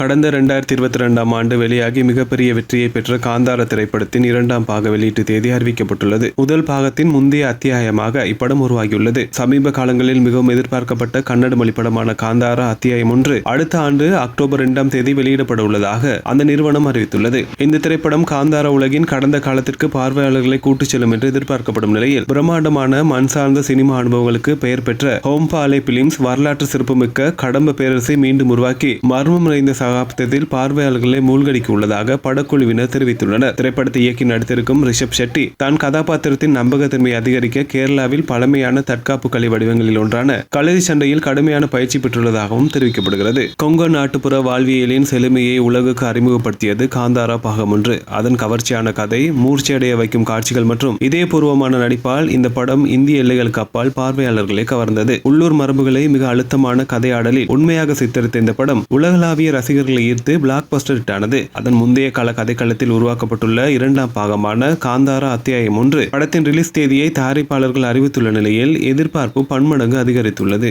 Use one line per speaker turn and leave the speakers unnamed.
கடந்த 2022ஆம் ஆண்டு வெளியாகி மிகப்பெரிய வெற்றியை பெற்ற காந்தார திரைப்படத்தின் 2ஆம் பாக வெளியீட்டு தேதி அறிவிக்கப்பட்டுள்ளது. முதல் பாகத்தின் முந்தைய அத்தியாயமாக இப்படம் உருவாகியுள்ளது. சமீப காலங்களில் மிகவும் எதிர்பார்க்கப்பட்ட கன்னட மொழி படமான காந்தாரா அத்தியாயம் 1 அடுத்த ஆண்டு அக்டோபர் 2ஆம் தேதி வெளியிடப்பட உள்ளதாக அந்த நிறுவனம் அறிவித்துள்ளது. இந்த திரைப்படம் காந்தாரா உலகின் கடந்த காலத்திற்கு பார்வையாளர்களை கூட்டுச் செல்லும் என்று எதிர்பார்க்கப்படும் நிலையில் பிரம்மாண்டமான மண் சார்ந்த சினிமா அனுபவங்களுக்கு பெயர் பெற்ற ஹோம்பாலே பிலிம்ஸ் வரலாற்று சிறப்புமிக்க கடம்ப பேரரசை மீண்டும் உருவாக்கி மர்மம் நிறைந்த சகாப்தத்தில் பார்வையாளர்களை மூழ்கடிக்க உள்ளதாக படக்குழுவினர் தெரிவித்துள்ளனர். திரைப்படத்தை இயக்கி நடித்திருக்கும் ரிஷப் ஷெட்டி தான் கதாபாத்திரத்தின் நம்பகத்தன்மையை அதிகரிக்க கேரளாவில் பழமையான தற்காப்பு கலை வடிவங்களில் ஒன்றான களரி சண்டையில் கடுமையான பயிற்சி பெற்றுள்ளதாகவும் தெரிவிக்கப்படுகிறது. கொங்கோ நாட்டுப்புற வாழ்வியலின் செழுமையை உலகுக்கு அறிமுகப்படுத்தியது காந்தாரா பாகம் 1. அதன் கவர்ச்சியான கதை, மூர்ச்சியடைய வைக்கும் காட்சிகள் மற்றும் இதயபூர்வமான நடிப்பால் இந்த படம் இந்திய எல்லைகளுக்கு அப்பால் பார்வையாளர்களை கவர்ந்தது. உள்ளூர் மரபுகளை மிக அழுத்தமான கதையாடலில் உண்மையாக சித்தரித்த இந்த படம் உலகளாவிய ரசிகர்களை ஈர்த்து பிளாக் பஸ்டர் ஹிட்டானது. அதன் முந்தைய கால கதைக்களத்தில் உருவாக்கப்பட்டுள்ள 2ஆம் பாகமான காந்தாரா அத்தியாயம் 1 படத்தின் ரிலீஸ் தேதியை தயாரிப்பாளர்கள் அறிவித்துள்ள நிலையில் எதிர்பார்ப்பு பன்மடங்கு அதிகரித்துள்ளது.